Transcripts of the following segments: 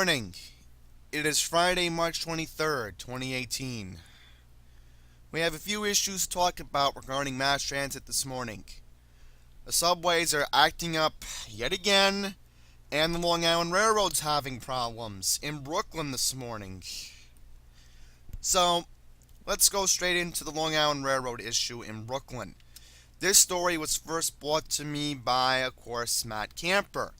morning. It is Friday, March 23rd, 2018. We have a few issues to talk about regarding mass transit this morning. The subways are acting up yet again, and the Long Island Railroad's having problems in Brooklyn this morning. So, let's go straight into the Long Island Railroad issue in Brooklyn. This story was first brought to me by, of course, Matt Camper.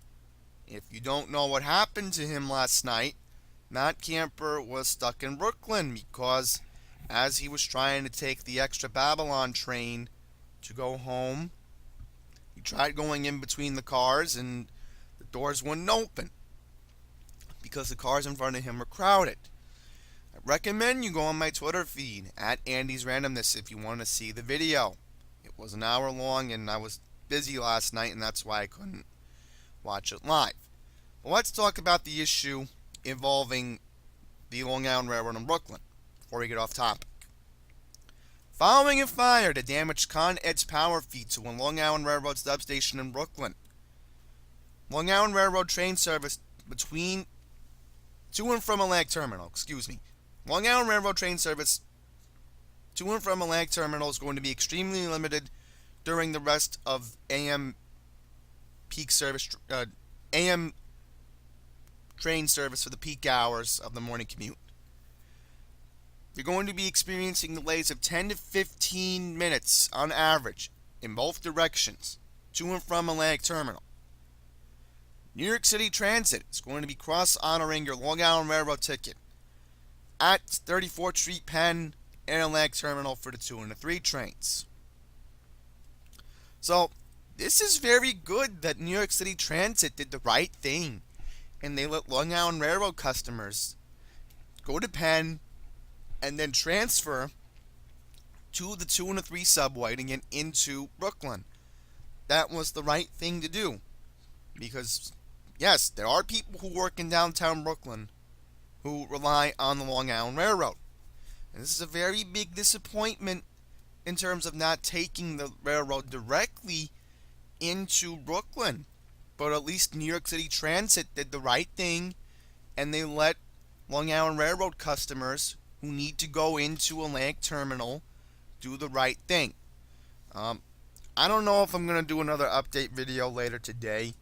If you don't know what happened to him last night, Matt Camper was stuck in Brooklyn because as he was trying to take the extra Babylon train to go home, he tried going in between the cars and the doors wouldn't open because the cars in front of him were crowded. I recommend you go on my Twitter feed at Andy's Randomness if you want to see the video. It was an hour long and I was busy last night and that's why I couldn't watch it live. Well, let's talk about the issue involving the Long Island Railroad in Brooklyn before we get off topic. Following a fire that damaged Con Ed's power feed to a Long Island Railroad substation in Brooklyn, Long Island Railroad train service between to and from Atlantic Terminal, Long Island Railroad train service to and from Atlantic Terminal is going to be extremely limited during the rest of AM peak service, AM train service for the peak hours of the morning commute. You're going to be experiencing delays of 10 to 15 minutes on average in both directions to and from Atlantic Terminal. New York City Transit is going to be cross-honoring your Long Island Railroad ticket at 34th Street Penn and Atlantic Terminal for the 2 and the 3 trains. So, this is very good that New York City Transit did the right thing and they let Long Island Railroad customers go to Penn and then transfer to the 2 and the 3 subway to get into Brooklyn. That was the right thing to do. Because, yes, there are people who work in downtown Brooklyn who rely on the Long Island Railroad. And this is a very big disappointment in terms of not taking the railroad directly into Brooklyn. But at least New York City Transit did the right thing, and they let Long Island Railroad customers who need to go into Atlantic Terminal do the right thing. I don't know if I'm going to do another update video later today.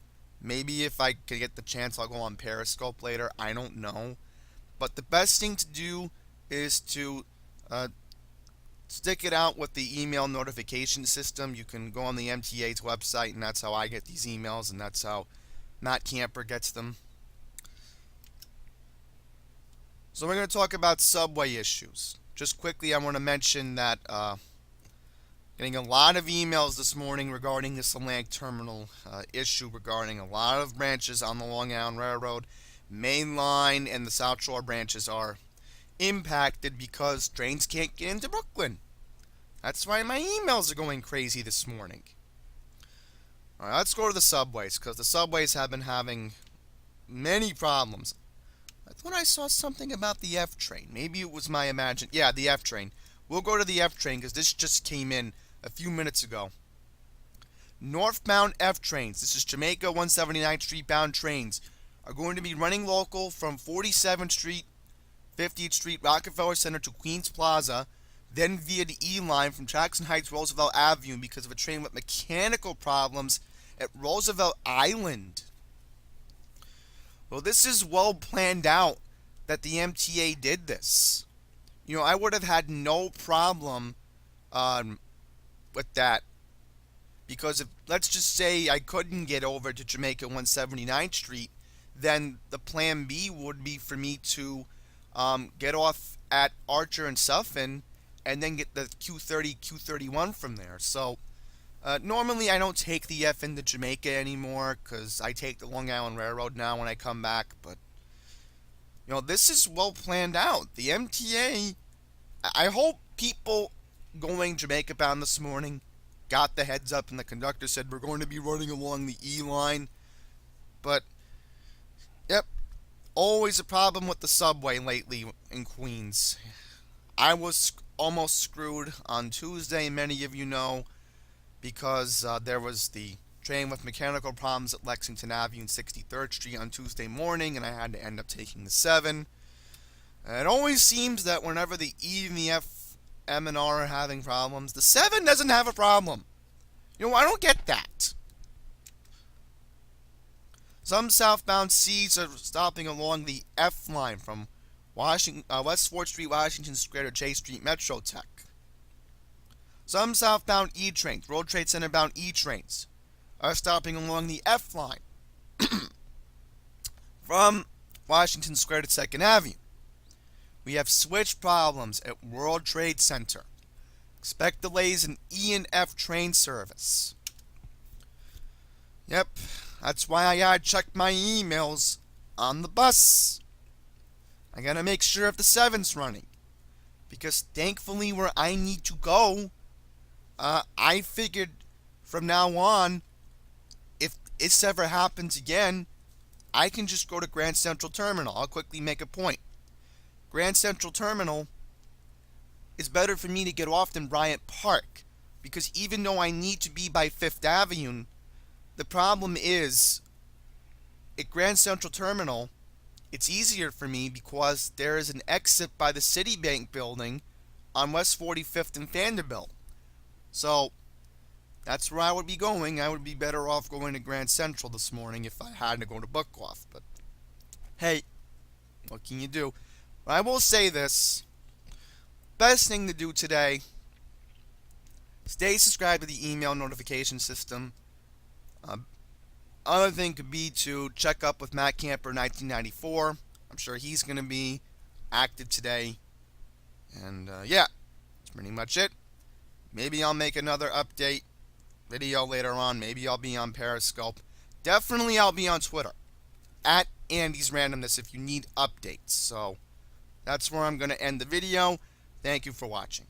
Maybe if I can get the chance, I'll go on Periscope later. I don't know. But the best thing to do is to stick it out with the email notification system. You can go on the MTA's website, and that's how I get these emails, and that's how Matt Camper gets them. So we're going to talk about subway issues. Just quickly, I want to mention that getting a lot of emails this morning regarding this Atlantic Terminal issue regarding a lot of branches on the Long Island Railroad. Main Line and the South Shore branches are impacted because trains can't get into Brooklyn. That's why my emails are going crazy this morning. Alright, let's go to the subways, because the subways have been having many problems. I thought I saw something about the F train. Maybe it was my imagination. Yeah, the F train. We'll go to the F train because this just came in a few minutes ago. Northbound F trains, this is Jamaica 179th Street bound trains, are going to be running local from 47th Street, 50th Street, Rockefeller Center to Queens Plaza, then via the E line from Jackson Heights, Roosevelt Avenue because of a train with mechanical problems at Roosevelt Island. Well, this is well planned out that the MTA did this. You know, I would have had no problem with that. Because if, let's just say I couldn't get over to Jamaica 179th Street, then the plan B would be for me to get off at Archer and Suffin and then get the Q30, Q31 from there. So, normally I don't take the F into Jamaica anymore because I take the Long Island Railroad now when I come back. But, you know, this is well planned out. The MTA, I hope people going Jamaica bound this morning got the heads up and the conductor said we're going to be running along the E line. But, yep, always a problem with the subway lately in Queens. I was almost screwed on Tuesday, many of you know, because there was the train with mechanical problems at Lexington Avenue and 63rd Street on Tuesday morning, and I had to end up taking the 7. It always seems that whenever the E and the F, M, and R are having problems, the 7 doesn't have a problem. I don't get that. Some southbound C's are stopping along the F line from West 4th Street, Washington Square to J Street Metro Tech. Some southbound E trains, World Trade Center bound E trains, are stopping along the F line from Washington Square to 2nd Avenue. We have switch problems at World Trade Center. Expect delays in E and F train service. Yep, that's why I gotta check my emails on the bus. I gotta make sure if the 7's running. Because thankfully where I need to go, I figured from now on, if this ever happens again, I can just go to Grand Central Terminal. I'll quickly make a point. Grand Central Terminal is better for me to get off than Bryant Park. Because even though I need to be by 5th Avenue, the problem is, at Grand Central Terminal, it's easier for me because there is an exit by the Citibank building on West 45th and Vanderbilt. So, that's where I would be going. I would be better off going to Grand Central this morning if I had to go to Buckoff. But, hey, what can you do? But I will say this. Best thing to do today, stay subscribed to the email notification system. Other thing could be to check up with Matt Camper 1994. I'm sure he's going to be active today. And, yeah, that's pretty much it. Maybe I'll make another update video later on. Maybe I'll be on Periscope. Definitely I'll be on Twitter. At Andy's Randomness if you need updates. So, that's where I'm going to end the video. Thank you for watching.